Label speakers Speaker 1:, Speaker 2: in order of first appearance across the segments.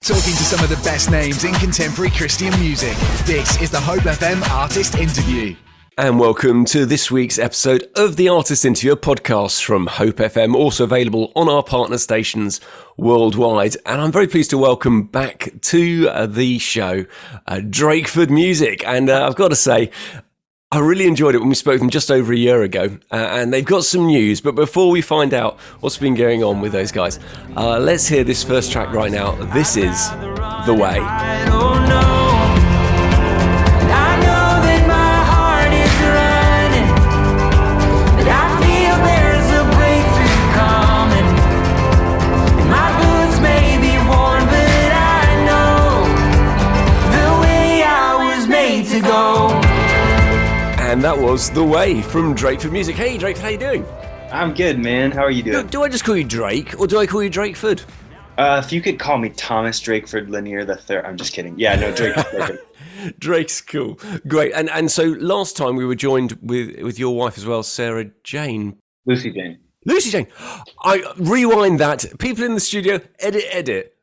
Speaker 1: Talking to some of the best names in contemporary Christian music. This is the Hope FM Artist Interview.
Speaker 2: And welcome to this week's episode of the Artist Interview podcast from Hope FM, also available on our partner stations worldwide. And I'm very pleased to welcome back to the show Drakeford Music. And I've got to say, I really enjoyed it when we spoke to them just over a year ago, and they've got some news. But before we find out what's been going on with those guys, let's hear this first track right now. This is The Way. And that was The Way from Drakeford Music. Hey, Drake, how you doing?
Speaker 3: I'm good, man. How are you doing?
Speaker 2: Do I just call you Drake, or do I call you Drakeford?
Speaker 3: If you could call me Thomas Drakeford Lanier III. I'm just kidding. Yeah, no, Drake's perfect.
Speaker 2: Drake's cool. Great. And so last time we were joined with your wife as well, Sarah Jane.
Speaker 3: Lucy-Jayne.
Speaker 2: Lucy-Jayne. I rewind that. People in the studio, edit.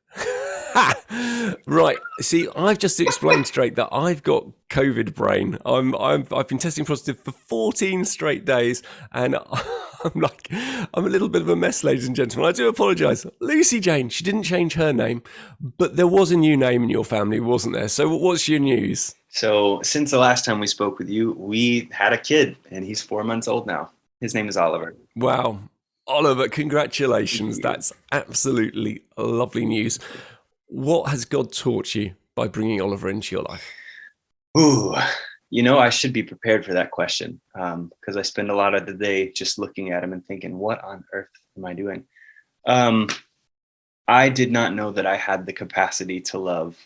Speaker 2: Right. See, I've just explained straight that I've got COVID brain. I've been testing positive for 14 straight days, and I'm a little bit of a mess, ladies and gentlemen. I do apologise. Lucy-Jayne, she didn't change her name, but there was a new name in your family, wasn't there? So what's your news?
Speaker 3: So since the last time we spoke with you, we had a kid, and he's 4 months old now. His name is Oliver.
Speaker 2: Wow. Oliver, congratulations. That's absolutely lovely news. What has God taught you by bringing Oliver into your life?
Speaker 3: Ooh, I should be prepared for that question because I spend a lot of the day just looking at him and thinking, what on earth am I doing? I did not know that I had the capacity to love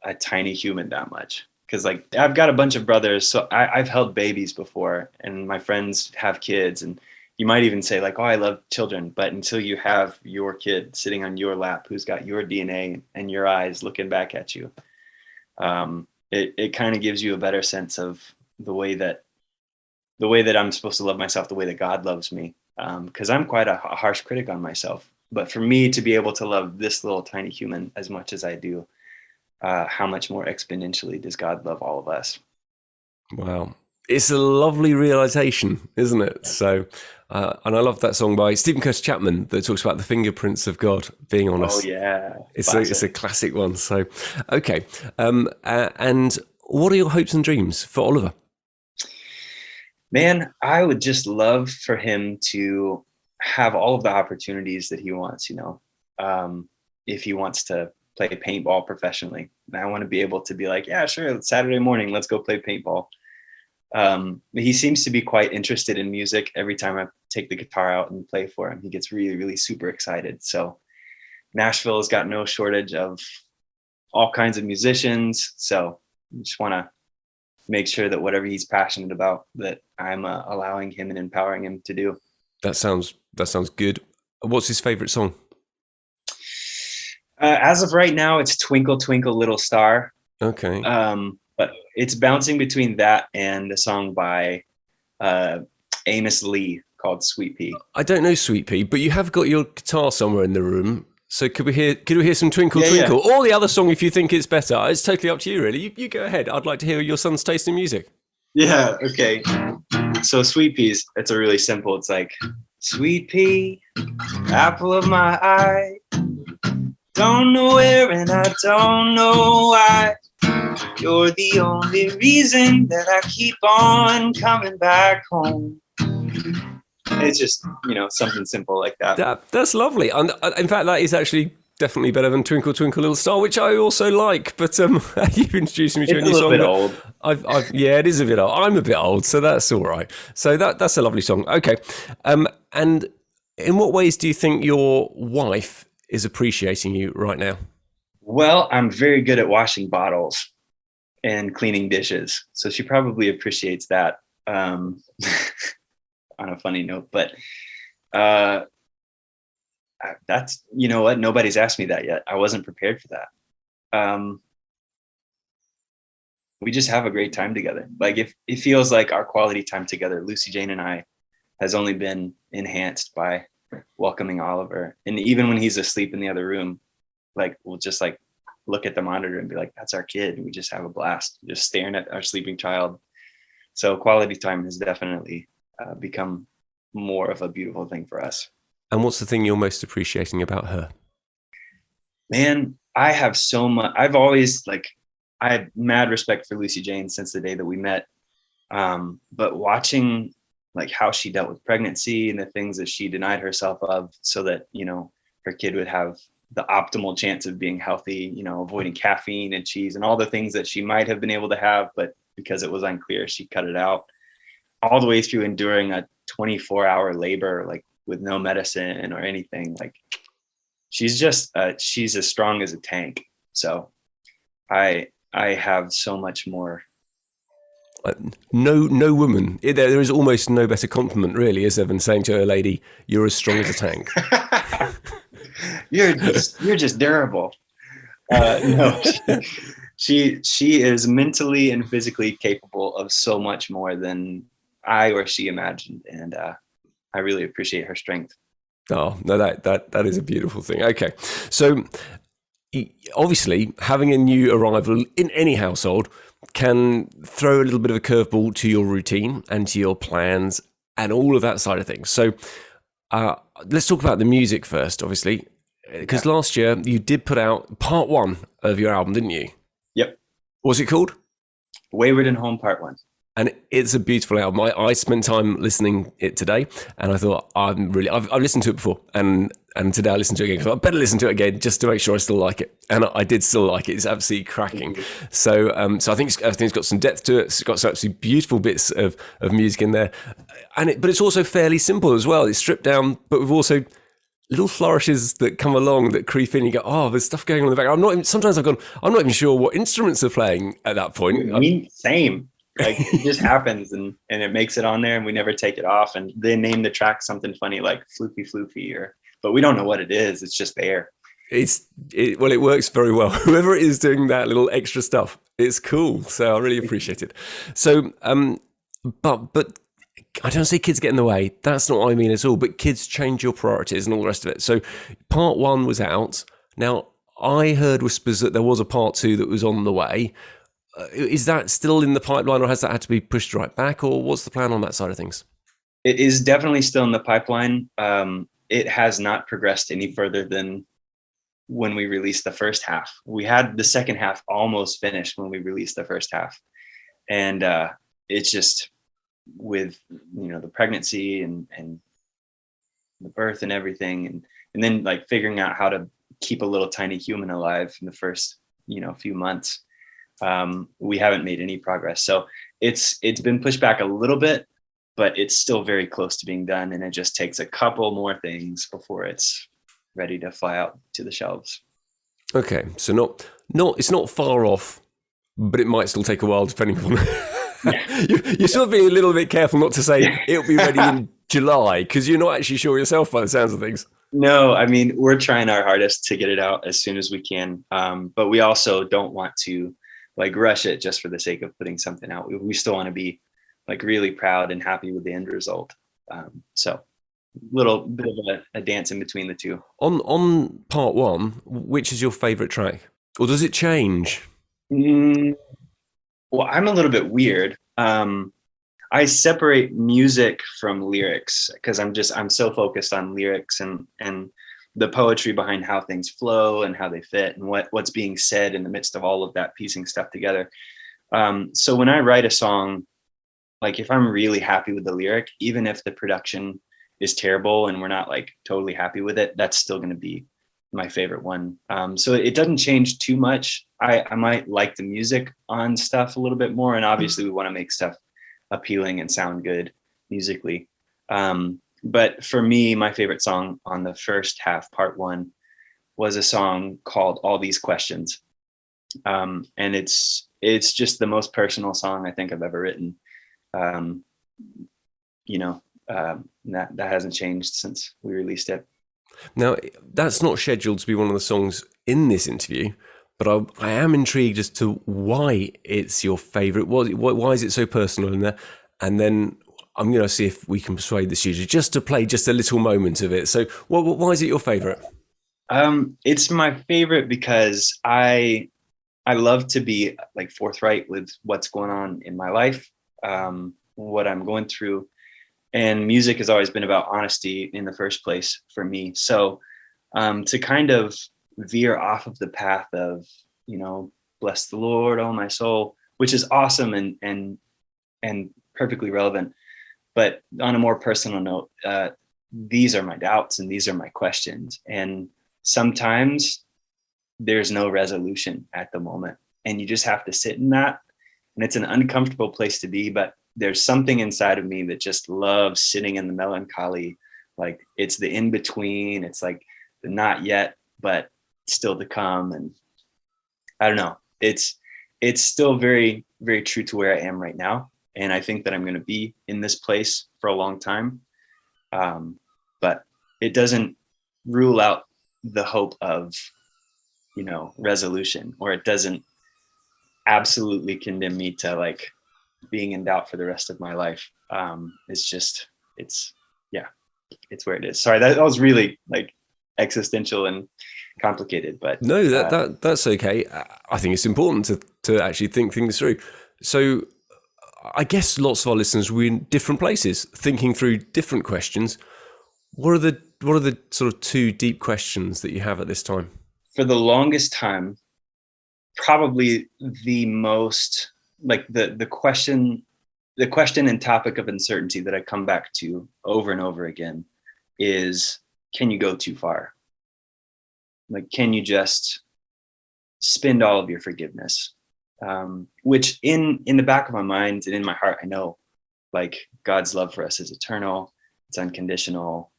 Speaker 3: a tiny human that much. Because I've got a bunch of brothers, so I've held babies before, and my friends have kids, and you might even say oh, I love children, but until you have your kid sitting on your lap who's got your DNA and your eyes looking back at you, it kind of gives you a better sense of the way that I'm supposed to love myself, the way that God loves me, because I'm quite a harsh critic on myself. But for me to be able to love this little tiny human as much as I do, how much more exponentially does God love all of us?
Speaker 2: Wow. It's a lovely realization, isn't it? So, and I love that song by Stephen Curtis Chapman that talks about the fingerprints of God being on us.
Speaker 3: Oh yeah,
Speaker 2: it's a classic one. So, okay. And what are your hopes and dreams for Oliver?
Speaker 3: Man, I would just love for him to have all of the opportunities that he wants. If he wants to play paintball professionally, and I want to be able to be like, yeah, sure, Saturday morning, let's go play paintball. He seems to be quite interested in music. Every time I take the guitar out and play for him, he gets really, really super excited. So Nashville has got no shortage of all kinds of musicians. So I just want to make sure that whatever he's passionate about, that I'm allowing him and empowering him to do.
Speaker 2: That sounds good. What's his favorite song?
Speaker 3: As of right now, it's Twinkle, Twinkle, Little Star.
Speaker 2: Okay.
Speaker 3: But it's bouncing between that and a song by Amos Lee called Sweet Pea.
Speaker 2: I don't know Sweet Pea, but you have got your guitar somewhere in the room. So could we hear some Twinkle, Twinkle? Yeah. Or the other song if you think it's better. It's totally up to you, really. You go ahead. I'd like to hear your son's taste in music.
Speaker 3: Yeah, okay. So Sweet Peas, it's a really simple. It's like, sweet pea, apple of my eye. Don't know where and I don't know why. You're the only reason that I keep on coming back home. It's just, something simple like that.
Speaker 2: That's lovely. And in fact, that is actually definitely better than Twinkle, Twinkle, Little Star, which I also like. But you've introduced me to a new song.
Speaker 3: It's a little bit old.
Speaker 2: Yeah, it is a bit old. I'm a bit old, so that's all right. So that's a lovely song. Okay. And in what ways do you think your wife is appreciating you right now?
Speaker 3: Well, I'm very good at washing bottles and cleaning dishes. So she probably appreciates that on a funny note. But that's, what? Nobody's asked me that yet. I wasn't prepared for that. We just have a great time together. If it feels like our quality time together, Lucy-Jayne and I, has only been enhanced by welcoming Oliver. And even when he's asleep in the other room, we'll just look at the monitor and be like, that's our kid. And we just have a blast just staring at our sleeping child. So quality time has definitely become more of a beautiful thing for us.
Speaker 2: And what's the thing you're most appreciating about her?
Speaker 3: Man, I have so much. I've always I had mad respect for Lucy-Jayne since the day that we met. But watching how she dealt with pregnancy and the things that she denied herself of so that, her kid would have the optimal chance of being healthy, avoiding caffeine and cheese and all the things that she might have been able to have, but because it was unclear, she cut it out, all the way through enduring a 24-hour labor, with no medicine or anything. She's just, she's as strong as a tank. So I have so much more.
Speaker 2: No woman. There is almost no better compliment, really, is there, than saying to a lady, "You're as strong as a tank."
Speaker 3: you're just durable. No, she is mentally and physically capable of so much more than I or she imagined, and I really appreciate her strength.
Speaker 2: Oh no, that is a beautiful thing. Okay, so obviously having a new arrival in any household can throw a little bit of a curveball to your routine and to your plans and all of that side of things. So let's talk about the music first, obviously, because last year you did put out part 1 of your album, didn't you?
Speaker 3: Yep.
Speaker 2: What's it called?
Speaker 3: Wayward and Home Part 1.
Speaker 2: And it's a beautiful album. I spent time listening it today, and I thought I've listened to it before, and today I listened to it again because I better listen to it again just to make sure I still like it. And I did still like it. It's absolutely cracking. So I think it's got some depth to it. It's got some absolutely beautiful bits of music in there, but it's also fairly simple as well. It's stripped down, but with also little flourishes that come along that creep in. You go, oh, there's stuff going on in the background. Sometimes I'm not even sure what instruments are playing at that point.
Speaker 3: I mean, same. It just happens and it makes it on there and we never take it off. And they name the track something funny like Floopy Floopy, but we don't know what it is. It's just there. It
Speaker 2: works very well. Whoever is doing that little extra stuff, it's cool. So I really appreciate it. So, but I don't say kids get in the way. That's not what I mean at all. But kids change your priorities and all the rest of it. So part 1 was out. Now I heard whispers that there was a part 2 that was on the way. Is that still in the pipeline, or has that had to be pushed right back, or what's the plan on that side of things?
Speaker 3: It is definitely still in the pipeline. It has not progressed any further than when we released the first half. We had the second half almost finished when we released the first half. And it's just with, the pregnancy and the birth and everything. And then figuring out how to keep a little tiny human alive in the first, few months. We haven't made any progress. So it's been pushed back a little bit, but it's still very close to being done. And it just takes a couple more things before it's ready to fly out to the shelves.
Speaker 2: Okay. So it's not far off, but it might still take a while depending on you're sort of being a little bit careful not to say it'll be ready in July, because you're not actually sure yourself by the sounds of things.
Speaker 3: No, I mean, we're trying our hardest to get it out as soon as we can. But we also don't want to rush it just for the sake of putting something out. We still want to be really proud and happy with the end result. So little bit of a dance in between the two.
Speaker 2: On part 1, which is your favorite track, or does it change?
Speaker 3: Well, I'm a little bit weird. I separate music from lyrics because I'm so focused on lyrics and the poetry behind how things flow and how they fit and what's being said in the midst of all of that, piecing stuff together. So when I write a song, if I'm really happy with the lyric, even if the production is terrible and we're not totally happy with it, that's still going to be my favorite one. So it doesn't change too much. I might like the music on stuff a little bit more. And obviously we want to make stuff appealing and sound good musically. But for me, my favorite song on the first half, part 1, was a song called All These Questions. And it's just the most personal song I think I've ever written. That hasn't changed since we released it.
Speaker 2: Now, that's not scheduled to be one of the songs in this interview, but I am intrigued as to why it's your favorite. Why is it so personal in there? And then I'm going to see if we can persuade the studio just to play just a little moment of it. So why is it your favorite?
Speaker 3: It's my favorite because I love to be like forthright with what's going on in my life, what I'm going through. And music has always been about honesty in the first place for me. So to kind of veer off of the path of, bless the Lord, oh my soul, which is awesome and perfectly relevant. But on a more personal note, these are my doubts and these are my questions. And sometimes there's no resolution at the moment. And you just have to sit in that. And it's an uncomfortable place to be, but there's something inside of me that just loves sitting in the melancholy. Like it's the in between. It's like the not yet, but still to come. And I don't know. It's still very, very true to where I am right now. And I think that I'm going to be in this place for a long time. But it doesn't rule out the hope of, resolution, or it doesn't absolutely condemn me to like being in doubt for the rest of my life. It's where it is. Sorry, that was really like existential and complicated, but
Speaker 2: No, that's okay. I think it's important to actually think things through. So I guess lots of our listeners were in different places, thinking through different questions. What are the sort of two deep questions that you have at this time?
Speaker 3: for the longest time, probably the most like the question and topic of uncertainty that I come back to over and over again is, can you go too far? Like, can you just spend all of your forgiveness? Which in the back of my mind and in my heart, I know like God's love for us is eternal. It's unconditional.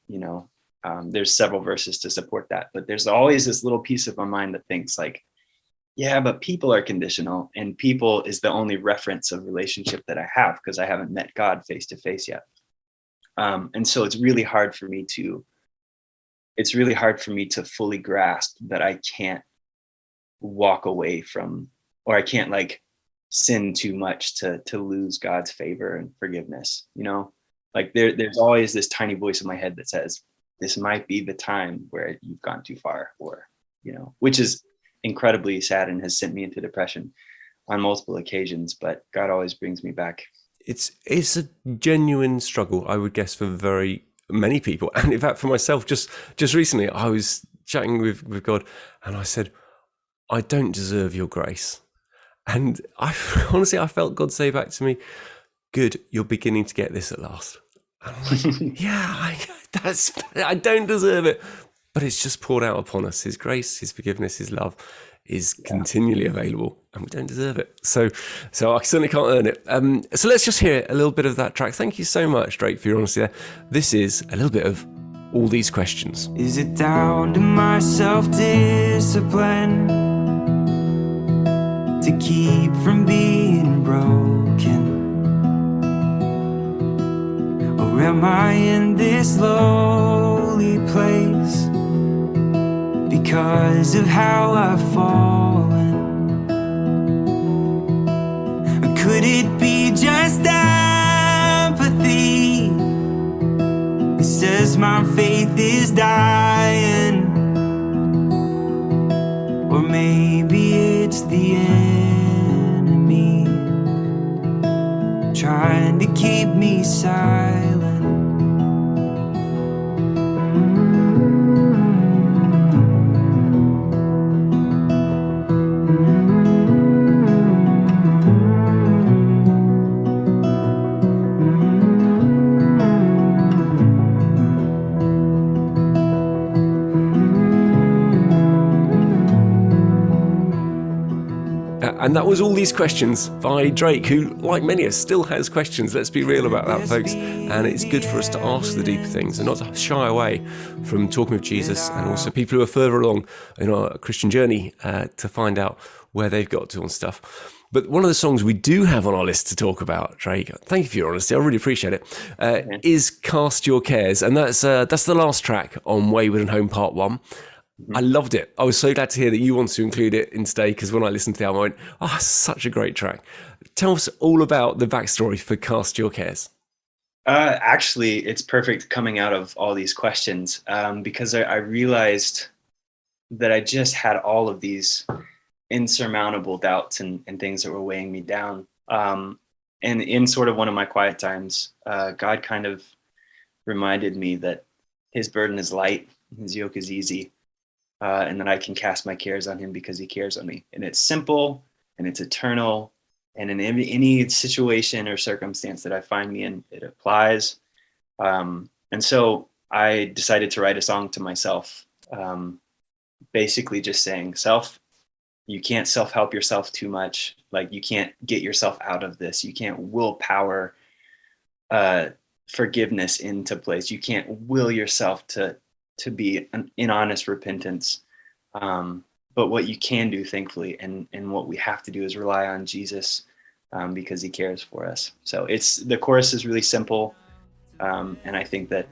Speaker 3: There's several verses to support that, but there's always this little piece of my mind that thinks like, yeah, but people are conditional, and people is the only reference of relationship that I have because I haven't met God face to face yet. And so it's really hard for me to fully grasp that I can't walk away from, or I can't like sin too much to lose God's favor and forgiveness. Like there's always this tiny voice in my head that says, this might be the time where you've gone too far, or, which is incredibly sad and has sent me into depression on multiple occasions, but God always brings me back.
Speaker 2: It's a genuine struggle, I would guess, for very many people. And in fact, for myself, just recently, I was chatting with God and I said, I don't deserve your grace. And I felt God say back to me, good, you're beginning to get this at last. And I'm like, yeah, I don't deserve it. But it's just poured out upon us. His grace, his forgiveness, his love is continually available, and we don't deserve it. So I certainly can't earn it. So let's just hear a little bit of that track. Thank you so much, Drake, for your honesty there. This is a little bit of All These Questions.
Speaker 4: Is it down to my self-discipline to keep from being broken? Or am I in this lowly place because of how I've fallen? Or could it be just apathy that says my faith is dying? Or maybe it's the enemy trying to keep me silent.
Speaker 2: And that was All These Questions by Drake, who, like many of us, still has questions. Let's be real about that, folks. And it's good for us to ask the deeper things and not to shy away from talking with Jesus, and also people who are further along in our Christian journey to find out where they've got to on stuff. But one of the songs we do have on our list to talk about, Drake, thank you for your honesty, I really appreciate it, is Cast Your Cares. And that's the last track on Wayward and Home Part 1. I loved it. I was so glad to hear that you want to include it in today, because when I listened to the album, I went, oh, such a great track. Tell us all about the backstory for Cast Your Cares.
Speaker 3: Actually, it's perfect coming out of all these questions, because I realized that I just had all of these insurmountable doubts and things that were weighing me down. And in sort of one of my quiet times, God kind of reminded me that his burden is light, his yoke is easy, and that I can cast my cares on him because he cares on me. And it's simple and it's eternal. And in any situation or circumstance that I find me in, it applies. And so I decided to write a song to myself, basically just saying, self, you can't self-help yourself too much. Like, you can't get yourself out of this. You can't willpower forgiveness into place. You can't will yourself to be in honest repentance. But what you can do, thankfully, and what we have to do is rely on Jesus, because he cares for us. So the chorus is really simple. And I think that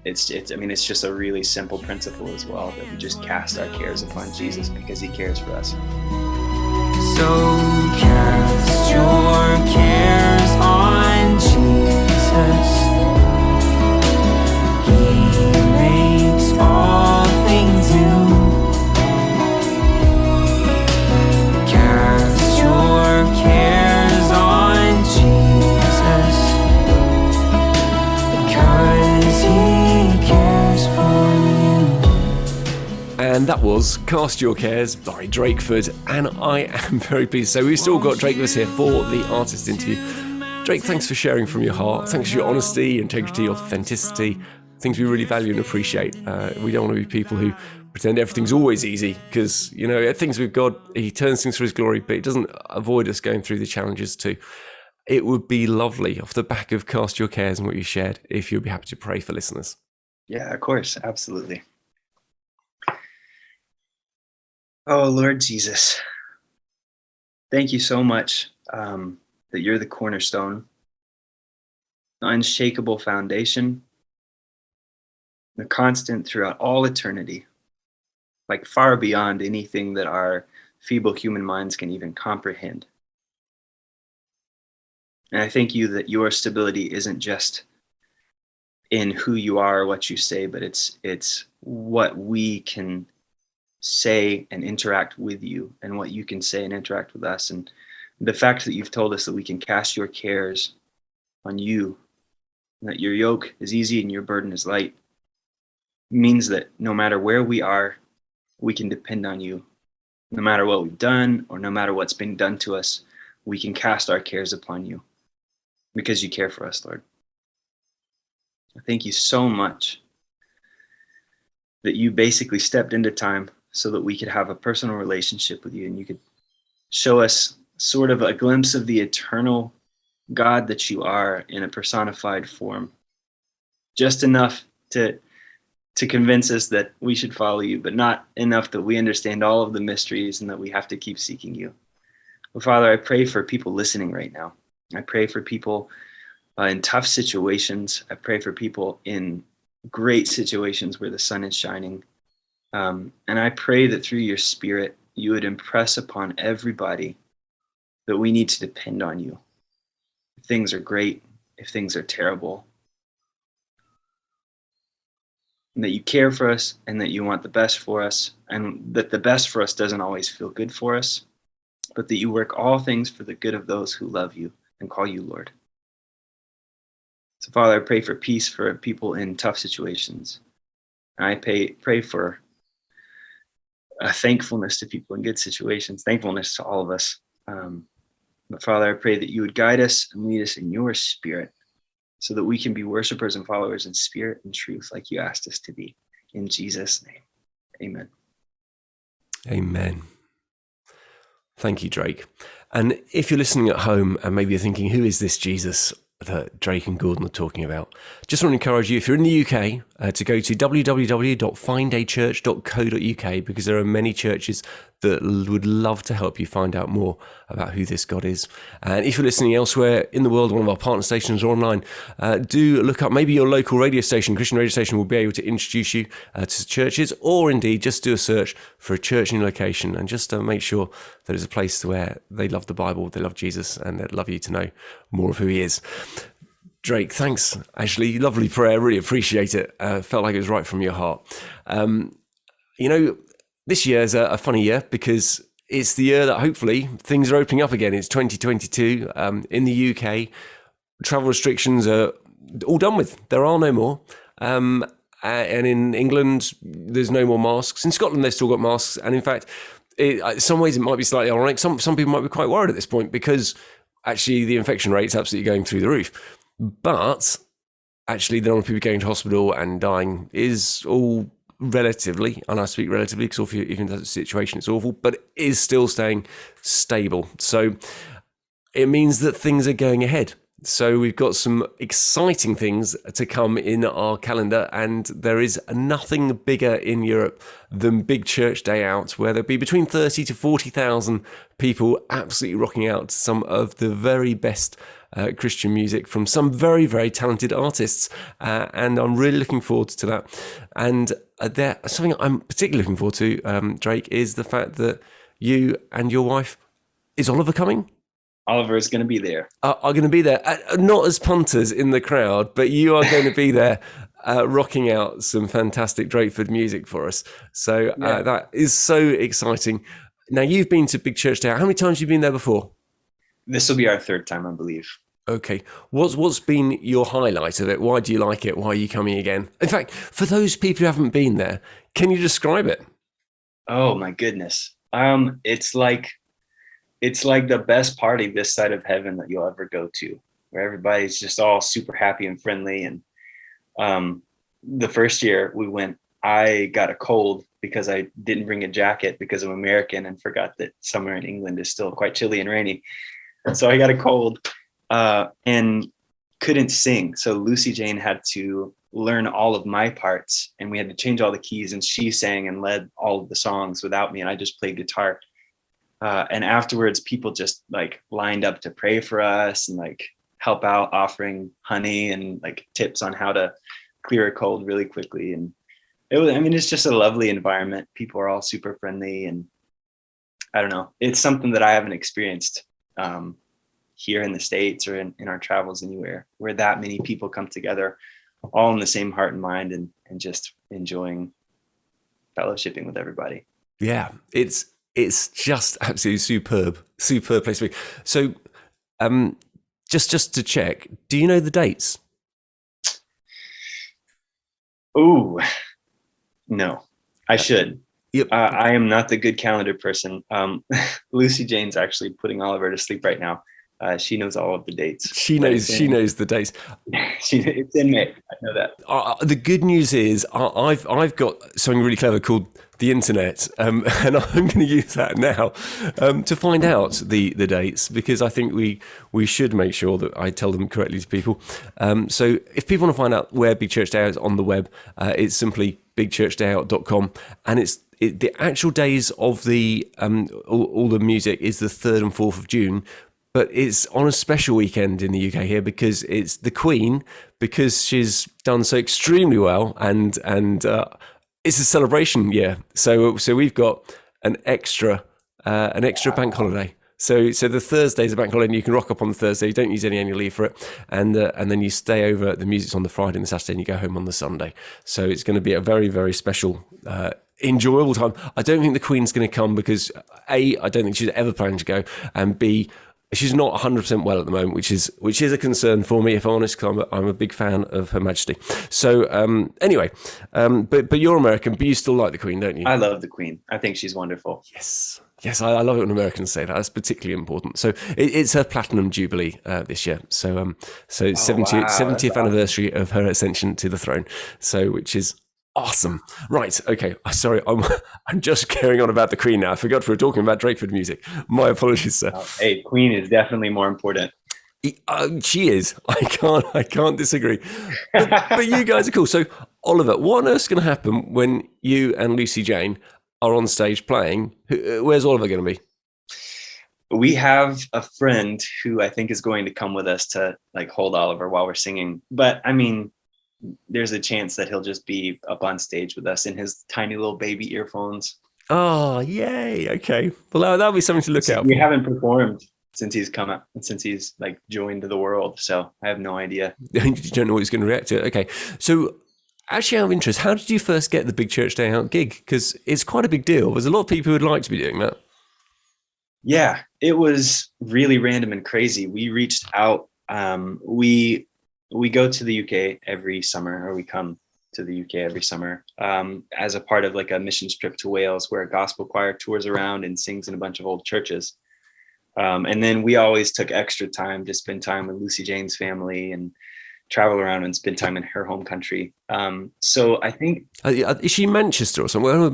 Speaker 3: it's just a really simple principle as well, that we just cast our cares upon Jesus because he cares for us.
Speaker 4: So cast your cares on Jesus. He makes all things new. Cast your cares on Jesus, because he cares for you.
Speaker 2: And that was Cast Your Cares by Drakeford, and I am very pleased. So we've still got Drake with us here for the artist interview. Drake, thanks for sharing from your heart. Thanks for your honesty, integrity, authenticity, things we really value and appreciate. We don't want to be people who pretend everything's always easy, because, you know, things with God, he turns things for his glory, but he doesn't avoid us going through the challenges too. It would be lovely, off the back of Cast Your Cares and what you shared, if you'd be happy to pray for listeners.
Speaker 3: Yeah, of course. Absolutely. Oh, Lord Jesus, thank you so much that you're the cornerstone, the unshakable foundation, the constant throughout all eternity, like far beyond anything that our feeble human minds can even comprehend. And I thank you that your stability isn't just in who you are or what you say, but it's what we can say and interact with you, and what you can say and interact with us. And the fact that you've told us that we can cast your cares on you, and that your yoke is easy and your burden is light, means that no matter where we are, we can depend on you. No matter what we've done, or no matter what's been done to us, we can cast our cares upon you because you care for us, Lord. Thank you so much that you basically stepped into time so that we could have a personal relationship with you, and you could show us sort of a glimpse of the eternal God that you are in a personified form. Just enough to convince us that we should follow you, but not enough that we understand all of the mysteries and that we have to keep seeking you. Well, Father, I pray for people listening right now. I pray for people in tough situations. I pray for people in great situations where the sun is shining. And I pray that through your Spirit, you would impress upon everybody that we need to depend on you. If things are great, if things are terrible, and that you care for us, and that you want the best for us, and that the best for us doesn't always feel good for us, but that you work all things for the good of those who love you and call you Lord. So, Father, I pray for peace for people in tough situations. And I pray for a thankfulness to people in good situations, thankfulness to all of us. But Father, I pray that you would guide us and lead us in your Spirit, so that we can be worshipers and followers in spirit and truth, like you asked us to be. In Jesus' name, amen.
Speaker 2: Amen. Thank you, Drake. And if you're listening at home and maybe you're thinking, who is this Jesus that Drake and Gordon are talking about? Just want to encourage you, if you're in the UK, to go to www.findachurch.co.uk, because there are many churches that would love to help you find out more about who this God is. And if you're listening elsewhere in the world, one of our partner stations or online, do look up maybe your local radio station. Christian radio station will be able to introduce you to churches, or indeed just do a search for a church in your location, and just make sure that it's a place where they love the Bible, they love Jesus, and they'd love you to know more of who he is. Drake, thanks. Actually, lovely prayer. Really appreciate it. Felt like it was right from your heart. this year is a funny year because it's the year that hopefully things are opening up again. It's 2022 in the UK. Travel restrictions are all done with. There are no more. And in England, there's no more masks. In Scotland, they've still got masks. And in fact, in some ways, it might be slightly ironic. Some people might be quite worried at this point because actually the infection rate's absolutely going through the roof. But actually, the number of people going to hospital and dying is all relatively, and I speak relatively because even though the situation is awful, but it is still staying stable. So it means that things are going ahead. So we've got some exciting things to come in our calendar, and there is nothing bigger in Europe than Big Church Day Out, where there'll be between 30 to 40,000 people absolutely rocking out to some of the very best Christian music from some very, very talented artists. And I'm really looking forward to that. And something I'm particularly looking forward to, Drake, is the fact that you and your wife, is Oliver coming?
Speaker 3: Oliver is going to be there.
Speaker 2: Are going to be there, not as punters in the crowd, but you are going to be there rocking out some fantastic Drakeford music for us. So that is so exciting. Now, you've been to Big Church Day. How many times have you been there before?
Speaker 3: This will be our third time, I believe.
Speaker 2: Okay. What's been your highlight of it? Why do you like it? Why are you coming again? In fact, for those people who haven't been there, can you describe it?
Speaker 3: Oh, my goodness. It's like the best party this side of heaven that you'll ever go to, where everybody's just all super happy and friendly. And the first year we went, I got a cold because I didn't bring a jacket because I'm American and forgot that summer in England is still quite chilly and rainy. And so I got a cold and couldn't sing. So Lucy-Jayne had to learn all of my parts, and we had to change all the keys, and she sang and led all of the songs without me, and I just played guitar. And afterwards, people just like lined up to pray for us and like help out, offering honey and like tips on how to clear a cold really quickly. And it's just a lovely environment. People are all super friendly, and I don't know, it's something that I haven't experienced here in the States or in our travels anywhere, where that many people come together all in the same heart and mind and just enjoying fellowshipping with everybody.
Speaker 2: Yeah, it's just absolutely superb place to be. So just to check, do you know the dates?
Speaker 3: Ooh, no, I should.
Speaker 2: Yep.
Speaker 3: I am not the good calendar person. Lucy-Jayne's actually putting Oliver to sleep right now. She knows all of the dates.
Speaker 2: She knows the dates.
Speaker 3: It's in May. I know that.
Speaker 2: The good news is I've got something really clever called the internet, and I'm going to use that now to find out the dates, because I think we should make sure that I tell them correctly to people. So if people want to find out where Big Church Day Out is on the web, it's simply bigchurchdayout.com, and the actual days of the all the music is the 3rd and 4th of June. But it's on a special weekend in the UK here because it's the Queen, because she's done so extremely well, and it's a celebration year. So we've got an extra bank holiday. So the Thursday is a bank holiday, and you can rock up on the Thursday. You don't use any annual leave for it, and then you stay over. The music's on the Friday and the Saturday, and you go home on the Sunday. So it's going to be a very, very special, enjoyable time. I don't think the Queen's going to come because A, I don't think she's ever planned to go, and B, she's not 100% well at the moment, which is a concern for me, if I'm honest, because I'm a big fan of Her Majesty. So anyway, but you're American, but you still like the Queen, don't you?
Speaker 3: I love the Queen. I think she's wonderful.
Speaker 2: Yes, I love it when Americans say that. That's particularly important. So it's her platinum jubilee this year. So 70th anniversary of her ascension to the throne. So which is awesome. Right. Okay. Sorry. I'm just carrying on about the Queen now. I forgot we were talking about Drakeford music. My apologies, sir.
Speaker 3: Hey, Queen is definitely more important.
Speaker 2: She is. I can't disagree. But you guys are cool. So, Oliver, what on earth's going to happen when you and Lucy-Jayne are on stage playing? Where's Oliver going to be?
Speaker 3: We have a friend who I think is going to come with us to like hold Oliver while we're singing. But I mean, there's a chance that he'll just be up on stage with us in his tiny little baby earphones.
Speaker 2: Oh, yay. Okay. Well, that'll be something to look out for.
Speaker 3: We haven't performed since he's come up and since he's like joined the world. So I have no idea.
Speaker 2: You don't know what he's going to react to. Okay. So Actually, out of interest, how did you first get the Big Church Day Out gig? Because it's quite a big deal. There's a lot of people who'd like to be doing that.
Speaker 3: Yeah, it was really random and crazy. We reached out. We go to the UK every summer, or we come to the UK every summer as a part of like a missions trip to Wales, where a gospel choir tours around and sings in a bunch of old churches. And then we always took extra time to spend time with Lucy-Jayne's family and travel around and spend time in her home country. So I think
Speaker 2: is she Manchester or somewhere?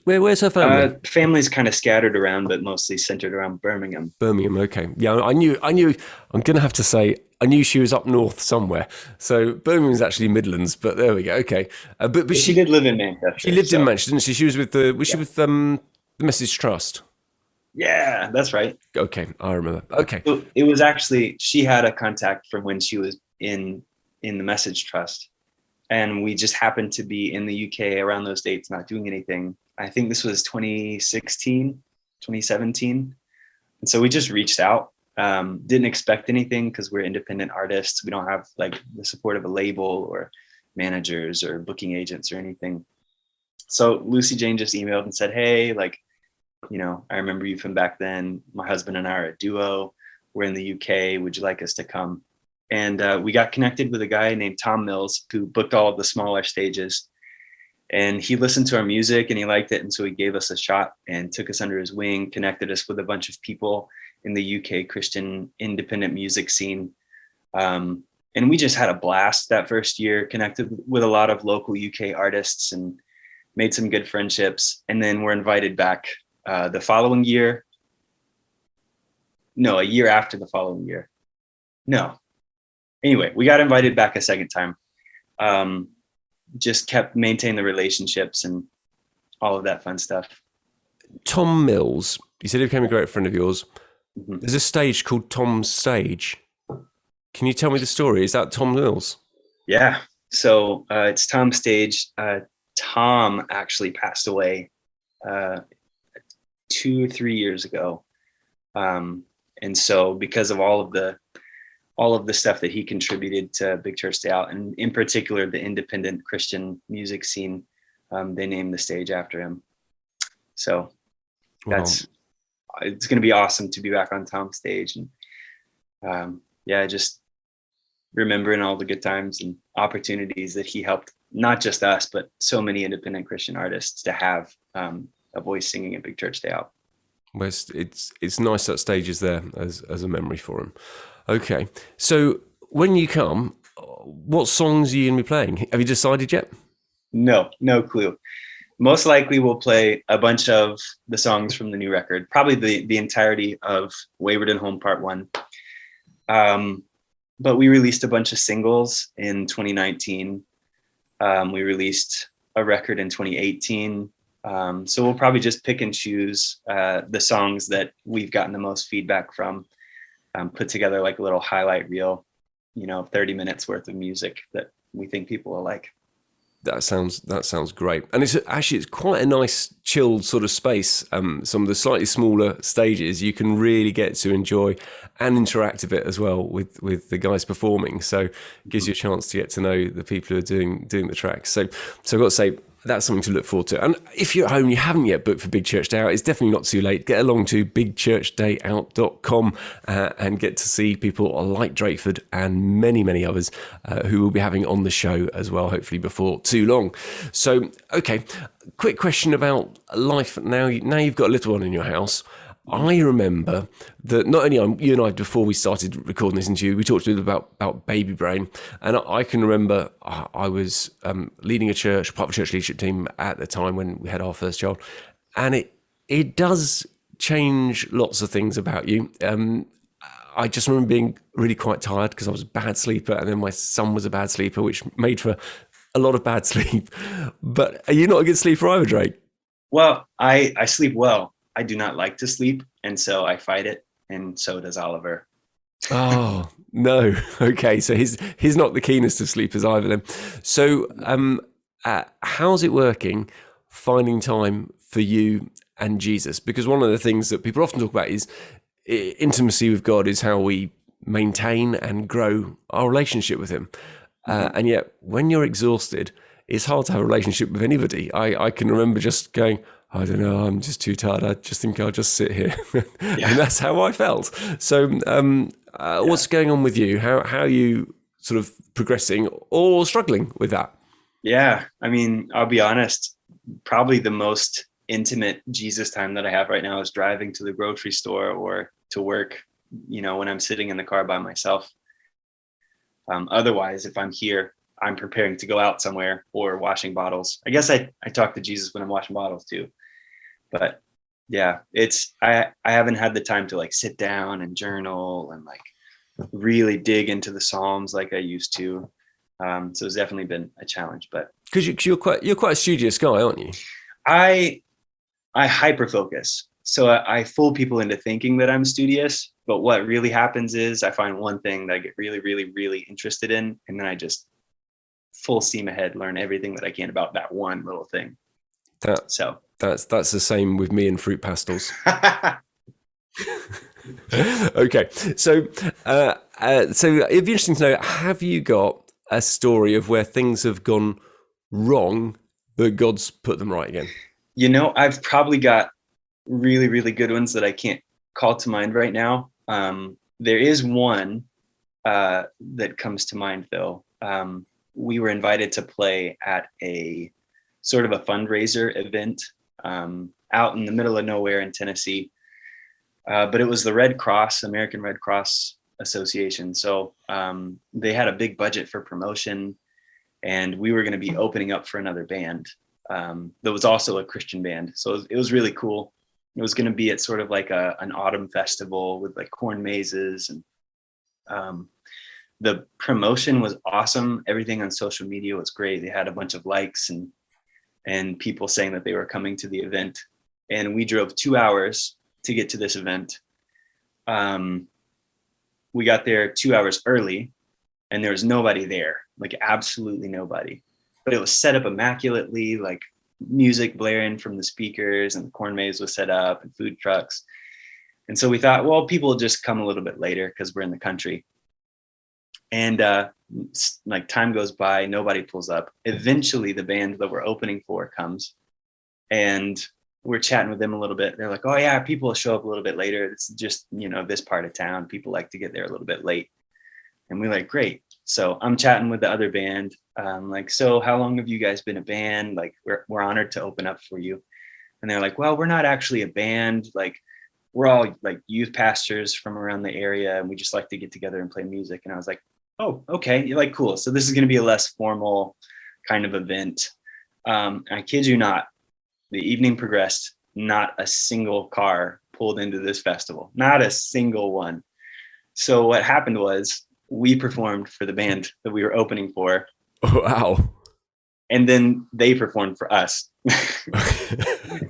Speaker 2: Where's her family?
Speaker 3: Family's kind of scattered around, but mostly centered around Birmingham.
Speaker 2: Birmingham, okay. Yeah, I knew. I'm going to have to say, I knew she was up north somewhere. So Birmingham's actually Midlands, but there we go. Okay, but
Speaker 3: she did live in Manchester.
Speaker 2: She lived in Manchester, didn't she? She was with she with the Message Trust?
Speaker 3: Yeah, that's right.
Speaker 2: Okay, I remember. Okay,
Speaker 3: so it was actually, she had a contact from when she was in the Message Trust, and we just happened to be in the UK around those dates, not doing anything. I think this was 2016, 2017, and so we just reached out. Didn't expect anything because we're independent artists. We don't have like the support of a label or managers or booking agents or anything. So Lucy-Jayne just emailed and said, hey, like, you know, I remember you from back then. My husband and I are a duo. We're in the UK. Would you like us to come? And we got connected with a guy named Tom Mills, who booked all of the smaller stages. And he listened to our music and he liked it. And so he gave us a shot and took us under his wing, connected us with a bunch of people in the UK Christian independent music scene. And we just had a blast that first year, connected with a lot of local UK artists and made some good friendships. And then we're invited back the following year. No, a year after the following year. No. Anyway, we got invited back a second time. Just kept maintaining the relationships and all of that fun stuff.
Speaker 2: Tom Mills, you said he became a great friend of yours.
Speaker 3: Mm-hmm.
Speaker 2: There's a stage called Tom's Stage. Can you tell me the story? Is that Tom Mills?
Speaker 3: Yeah. So it's Tom's Stage. Tom actually passed away 2 or 3 years ago. And so because of all of the stuff that he contributed to Big Church Day Out, and in particular the independent Christian music scene, they named the stage after him. So it's going to be awesome to be back on Tom's Stage. And just remembering all the good times and opportunities that he helped, not just us, but so many independent Christian artists to have a voice singing at Big Church Day Out.
Speaker 2: Well, it's nice that stage is there as a memory for him. Okay, so when you come, what songs are you going to be playing? Have you decided yet?
Speaker 3: No clue. Most likely we'll play a bunch of the songs from the new record, probably the entirety of Wayward and Home Part 1. But we released a bunch of singles in 2019. We released a record in 2018. So we'll probably just pick and choose the songs that we've gotten the most feedback from, put together like a little highlight reel, 30 minutes worth of music that we think people will like.
Speaker 2: That sounds great. And it's quite a nice chilled sort of space. Some of the slightly smaller stages you can really get to enjoy and interact a bit as well with the guys performing. So it gives you a chance to get to know the people who are doing the tracks. So I've got to say, that's something to look forward to. And if you're at home, you haven't yet booked for Big Church Day Out, it's definitely not too late. Get along to bigchurchdayout.com and get to see people like Drakeford and many, many others who we'll be having on the show as well, hopefully before too long. So, okay, quick question about life. Now you've got a little one in your house. I remember that not only you and I, before we started recording this interview, we talked a little about baby brain. And I can remember I was leading a church, part of a church leadership team at the time when we had our first child. And it does change lots of things about you. I just remember being really quite tired because I was a bad sleeper. And then my son was a bad sleeper, which made for a lot of bad sleep. But are you not a good sleeper either, Drake?
Speaker 3: Well, I sleep well. I do not like to sleep, and so I fight it, and so does Oliver.
Speaker 2: Oh, no. Okay, so he's not the keenest of sleepers either then. So how's it working, finding time for you and Jesus? Because one of the things that people often talk about is intimacy with God is how we maintain and grow our relationship with him. And yet, when you're exhausted, it's hard to have a relationship with anybody. I can remember just going, I don't know, I'm just too tired. I just think I'll just sit here. And that's how I felt. So what's going on with you? How are you sort of progressing or struggling with that?
Speaker 3: Yeah. I mean, I'll be honest, probably the most intimate Jesus time that I have right now is driving to the grocery store or to work, when I'm sitting in the car by myself. Otherwise, if I'm here, I'm preparing to go out somewhere or washing bottles. I guess I talk to Jesus when I'm washing bottles too. But yeah, I haven't had the time to like sit down and journal and like really dig into the Psalms like I used to. So it's definitely been a challenge. But
Speaker 2: because you're quite a studious guy, aren't you?
Speaker 3: I hyper focus. So I fool people into thinking that I'm studious, but what really happens is I find one thing that I get really, really, really interested in, and then I just full steam ahead, learn everything that I can about that one little thing.
Speaker 2: That's the same with me and fruit pastels. Okay, so it'd be interesting to know: have you got a story of where things have gone wrong, but God's put them right again?
Speaker 3: I've probably got really, really good ones that I can't call to mind right now. There is one that comes to mind, though. We were invited to play at a sort of a fundraiser event out in the middle of nowhere in Tennessee. But it was the Red Cross, American Red Cross Association. So they had a big budget for promotion, and we were going to be opening up for another band that was also a Christian band. So it was really cool. It was going to be at sort of like an autumn festival with like corn mazes, and the promotion was awesome. Everything on social media was great. They had a bunch of likes and people saying that they were coming to the event. And we drove 2 hours to get to this event. We got there 2 hours early, and there was nobody there, like absolutely nobody. But it was set up immaculately, like music blaring from the speakers, and the corn maze was set up and food trucks. And so we thought, well, people will just come a little bit later because we're in the country. And like time goes by, nobody pulls up. Eventually the band that we're opening for comes, and we're chatting with them a little bit. They're like, oh yeah, people will show up a little bit later. It's just, this part of town, people like to get there a little bit late. And we're like, great. So I'm chatting with the other band. Like, so how long have you guys been a band? Like, we're honored to open up for you. And they're like, well, we're not actually a band. Like, we're all like youth pastors from around the area, and we just like to get together and play music. And I was like, oh, okay. You're like, cool. So this is going to be a less formal kind of event. I kid you not, the evening progressed. Not a single car pulled into this festival, not a single one. So what happened was we performed for the band that we were opening for.
Speaker 2: Oh, wow.
Speaker 3: And then they performed for us.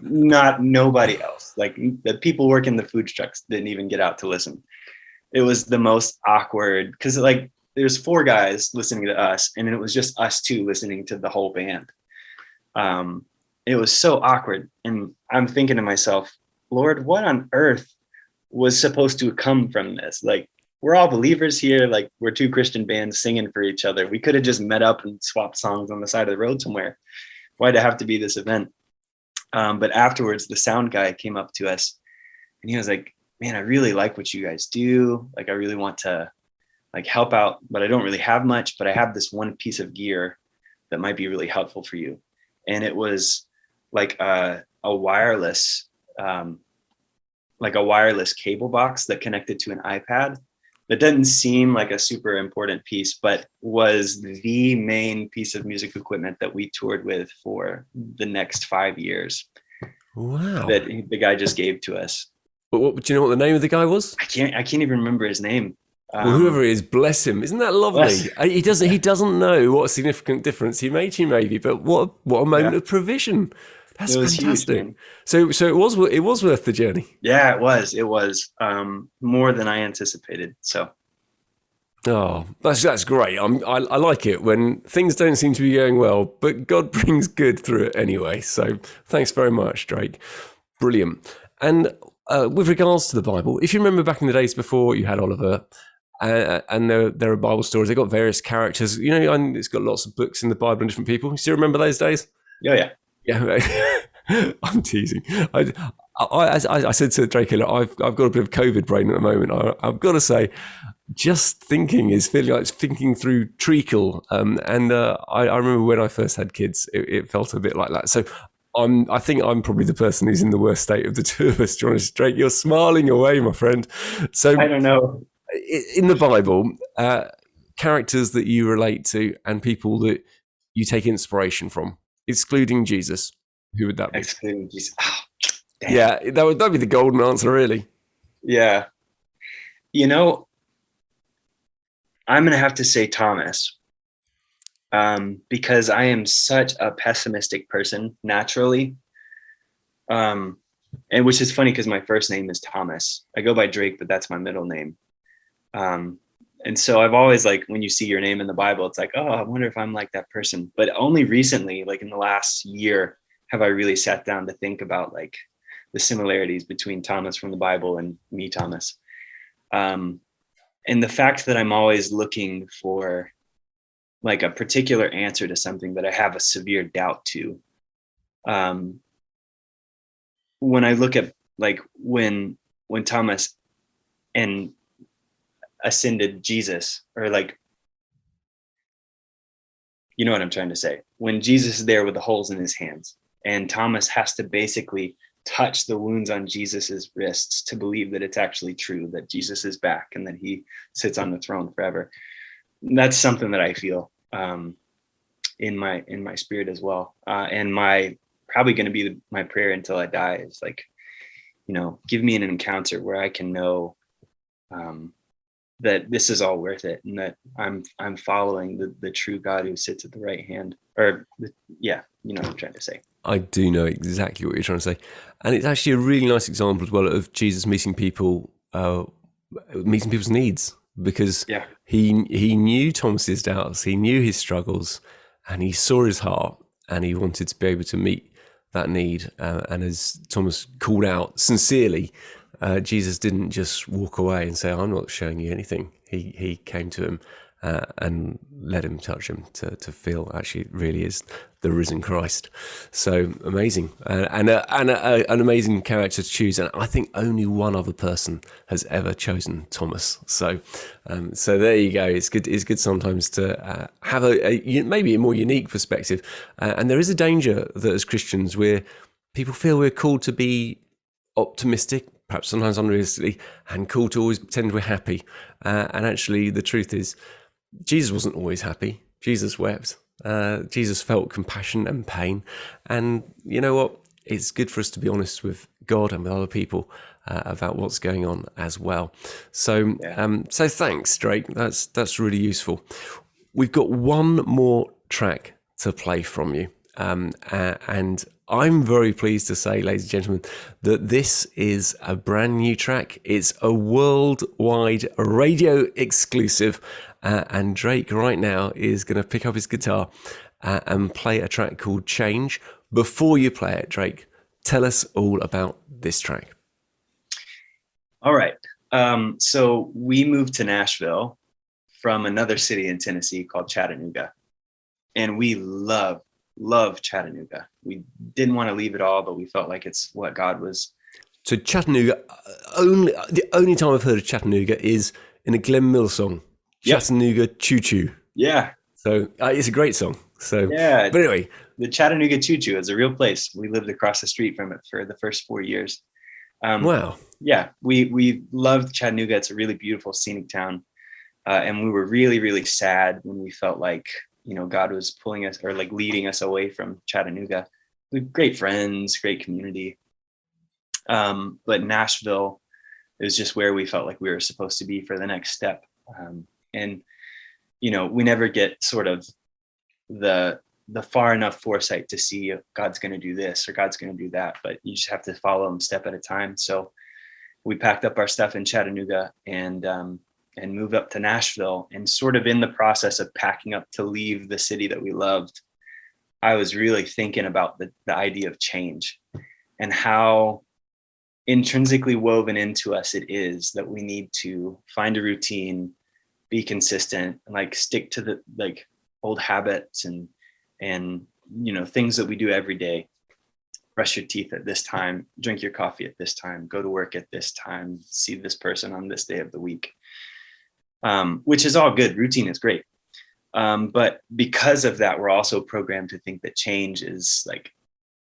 Speaker 3: Not nobody else. Like the people working the food trucks didn't even get out to listen. It was the most awkward because like there's 4 guys listening to us, and then it was just us 2 listening to the whole band. It was so awkward. And I'm thinking to myself, Lord, what on earth was supposed to come from this? Like, we're all believers here. Like, we're 2 Christian bands singing for each other. We could have just met up and swapped songs on the side of the road somewhere. Why'd it have to be this event? But afterwards, the sound guy came up to us, and he was like, man, I really like what you guys do. Like, I really want to like help out, but I don't really have much, but I have this one piece of gear that might be really helpful for you. And it was like a wireless cable box that connected to an iPad. That doesn't seem like a super important piece, but was the main piece of music equipment that we toured with for the next 5 years.
Speaker 2: Wow.
Speaker 3: That the guy just gave to us.
Speaker 2: What do you know what the name of the guy was?
Speaker 3: I can't even remember his name.
Speaker 2: Well, whoever he is, bless him. Isn't that lovely? He doesn't know what a significant difference he made to you, maybe, but what a moment of provision. That's fantastic. Huge, so it was worth the journey.
Speaker 3: Yeah, it was more than I anticipated. So.
Speaker 2: Oh, that's great. I like it when things don't seem to be going well, but God brings good through it anyway. So thanks very much, Drake. Brilliant. And with regards to the Bible, if you remember back in the days before you had Oliver, And there are Bible stories. They've got various characters, you know, and it's got lots of books in the Bible and different people. You still remember those days?
Speaker 3: Oh, yeah.
Speaker 2: Yeah, I'm teasing. I said to Drake, I've got a bit of COVID brain at the moment. I've got to say, just thinking is feeling like it's thinking through treacle. I remember when I first had kids, it felt a bit like that. So I think I'm probably the person who's in the worst state of the two of us. Drake, you're smiling away, my friend. So
Speaker 3: I don't know.
Speaker 2: In the Bible, characters that you relate to and people that you take inspiration from, excluding Jesus, who would that be?
Speaker 3: Excluding Jesus. Oh, damn.
Speaker 2: Yeah, that'd be the golden answer, really.
Speaker 3: Yeah. You know, I'm going to have to say Thomas, because I am such a pessimistic person naturally. And which is funny because my first name is Thomas. I go by Drake, but that's my middle name. And so I've always, like, when you see your name in the Bible, it's like, oh, I wonder if I'm like that person. But only recently, like in the last year, have I really sat down to think about like the similarities between Thomas from the Bible and me, Thomas. And the fact that I'm always looking for like a particular answer to something that I have a severe doubt to. When I look at like when Thomas and ascended Jesus, or like, you know what I'm trying to say? When Jesus is there with the holes in his hands and Thomas has to basically touch the wounds on Jesus's wrists to believe that it's actually true, that Jesus is back and that he sits on the throne forever. That's something that I feel in my spirit as well. And my probably going to be my prayer until I die is like, you know, give me an encounter where I can know that this is all worth it, and that I'm following the true God who sits at the right hand. You know what I'm trying to say. I
Speaker 2: do know exactly what you're trying to say, and it's actually a really nice example as well of Jesus meeting people's needs, because he knew Thomas's doubts, he knew his struggles, and he saw his heart, and he wanted to be able to meet that need. And as Thomas called out sincerely, Jesus didn't just walk away and say, I'm not showing you anything. He came to him and let him touch him to feel actually it really is the risen Christ. So amazing. And an amazing character to choose. And I think only one other person has ever chosen Thomas. So there you go. It's good sometimes to have maybe a more unique perspective. And there is a danger that as Christians, people feel we're called to be optimistic, perhaps sometimes unrealistically, and called to always pretend we're happy. And actually, the truth is, Jesus wasn't always happy. Jesus wept. Jesus felt compassion and pain. And you know what? It's good for us to be honest with God and with other people about what's going on as well. So thanks, Drake. That's really useful. We've got one more track to play from you. And I'm very pleased to say, ladies and gentlemen, that this is a brand new track. It's a worldwide radio exclusive. And Drake right now is going to pick up his guitar and play a track called Change. Before you play it, Drake, tell us all about this track.
Speaker 3: All right. So we moved to Nashville from another city in Tennessee called Chattanooga. And we love Chattanooga. We didn't want to leave it all, but we felt like it's what God was.
Speaker 2: So Chattanooga, the only time I've heard of Chattanooga is in a Glenn Miller song. Chattanooga Choo Choo.
Speaker 3: Yeah.
Speaker 2: So it's a great song. So yeah. But anyway,
Speaker 3: the Chattanooga Choo Choo is a real place. We lived across the street from it for the first 4 years.
Speaker 2: Wow.
Speaker 3: Yeah, we loved Chattanooga. It's a really beautiful scenic town, and we were really, really sad when we felt like, you know, God was pulling us or like leading us away from Chattanooga. We have great friends, great community. But Nashville is just where we felt like we were supposed to be for the next step. And, you know, we never get sort of the far enough foresight to see if God's going to do this or God's going to do that, but you just have to follow him step at a time. So we packed up our stuff in Chattanooga and moved up to Nashville. And sort of in the process of packing up to leave the city that we loved, I was really thinking about the idea of change and how intrinsically woven into us it is that we need to find a routine, be consistent, and like stick to the like old habits and things that we do every day. Brush your teeth at this time, drink your coffee at this time, go to work at this time, see this person on this day of the week, which is all good. Routine is great. But because of that, we're also programmed to think that change is like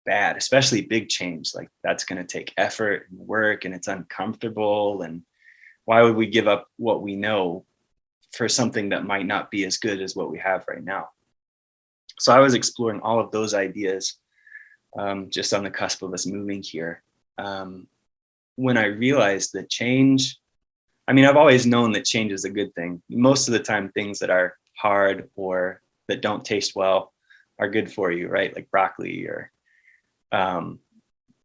Speaker 3: bad, especially big change. Like that's going to take effort and work, and it's uncomfortable. And why would we give up what we know for something that might not be as good as what we have right now? So I was exploring all of those ideas just on the cusp of us moving here. When I realized that change, I mean, I've always known that change is a good thing. Most of the time, things that are hard or that don't taste well are good for you, right? Like broccoli or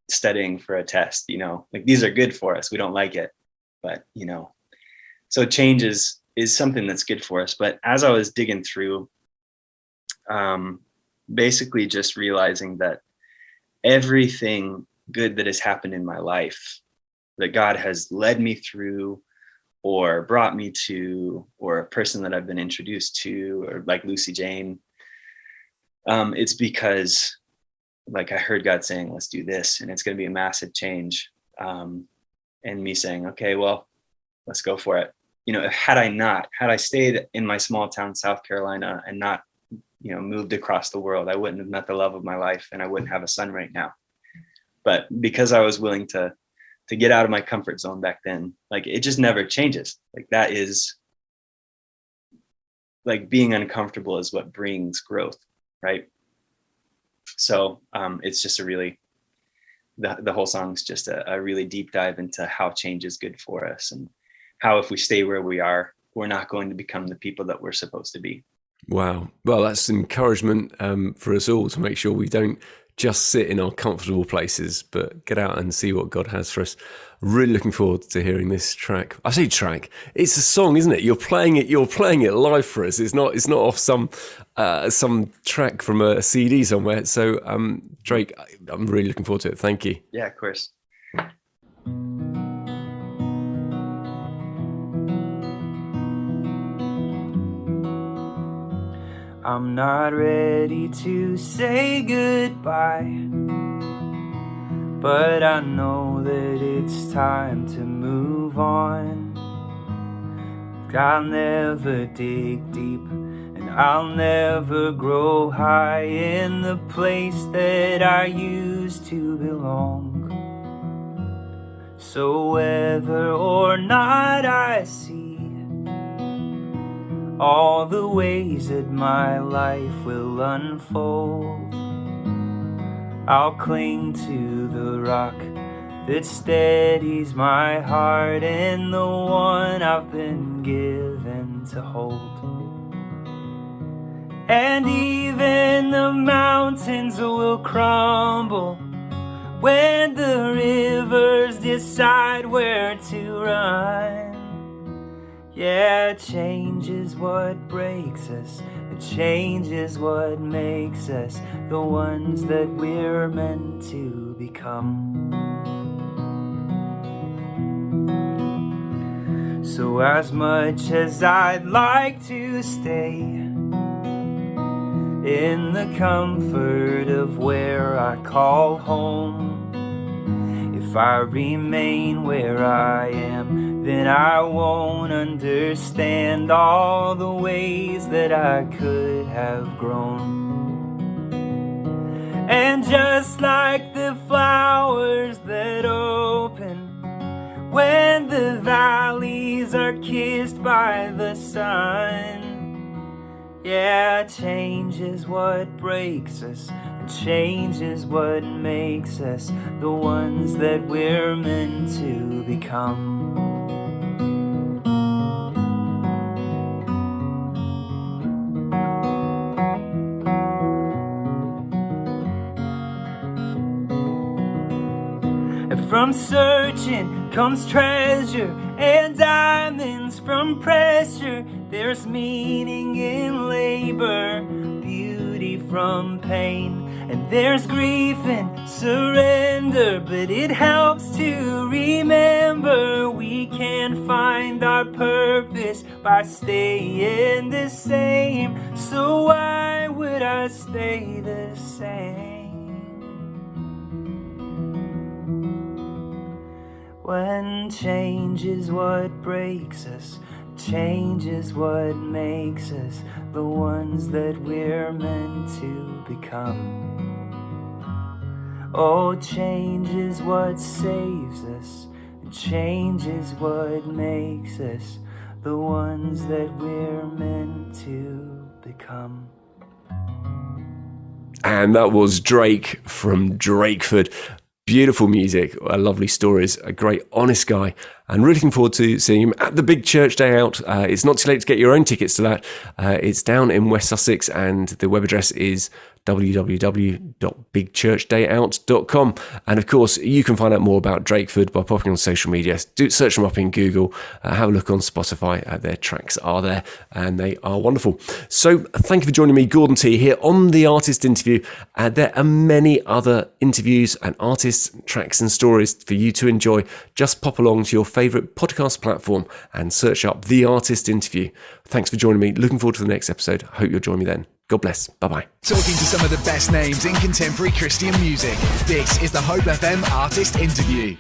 Speaker 3: studying for a test, like these are good for us. We don't like it, but so change is something that's good for us. But as I was digging through, basically just realizing that everything good that has happened in my life, that God has led me through or brought me to, or a person that I've been introduced to, or like Lucy-Jayne, it's because like I heard God saying, let's do this, and it's going to be a massive change. And me saying, okay, well, let's go for it. Had I stayed in my small town, South Carolina, and not, moved across the world, I wouldn't have met the love of my life, and I wouldn't have a son right now. But because I was willing to get out of my comfort zone back then, like it just never changes. Like that is like being uncomfortable is what brings growth, right? So it's just a really, the whole song's just a really deep dive into how change is good for us, and how if we stay where we are, we're not going to become the people that we're supposed to be.
Speaker 2: Wow. Well, that's encouragement for us all to make sure we don't just sit in our comfortable places, but get out and see what God has for us. Really looking forward to hearing this track. I say track, it's a song, isn't it? You're playing it live for us. It's not off some track from a CD somewhere. So Drake, I'm really looking forward to it. Thank you.
Speaker 3: Yeah, of course.
Speaker 4: I'm not ready to say goodbye, but I know that it's time to move on. I'll never dig deep, and I'll never grow high in the place that I used to belong. So whether or not I see all the ways that my life will unfold, I'll cling to the rock that steadies my heart, and the one I've been given to hold. And even the mountains will crumble when the rivers decide where to run. Yeah, change is what breaks us, and change is what makes us the ones that we're meant to become. So as much as I'd like to stay in the comfort of where I call home, if I remain where I am, then I won't understand all the ways that I could have grown. And just like the flowers that open when the valleys are kissed by the sun, yeah, change is what breaks us, and change is what makes us the ones that we're meant to become. And from searching comes treasure, and diamonds from pressure. There's meaning in labor, beauty from pain, and there's grief and surrender, but it helps to remember we can find our purpose by staying the same. So why would I stay the same? When change is what breaks us, change is what makes us the ones that we're meant to become. Oh, change is what saves us, change is what makes us the ones that we're meant to become.
Speaker 2: And that was Drake from Drakeford. Beautiful music, lovely stories, a great honest guy, and really looking forward to seeing him at the Big Church Day Out. It's not too late to get your own tickets to that. It's down in West Sussex, and the web address is www.bigchurchdayout.com. And of course, you can find out more about Drakeford by popping on social media. Do search them up in Google, have a look on Spotify. Their tracks are there, and they are wonderful. So thank you for joining me, Gordon T, here on The Artist Interview. There are many other interviews and artists, tracks and stories for you to enjoy. Just pop along to your favourite podcast platform and search up The Artist Interview. Thanks for joining me. Looking forward to the next episode. Hope you'll join me then. God bless. Bye-bye.
Speaker 1: Talking to some of the best names in contemporary Christian music. This is the Hope FM Artist Interview.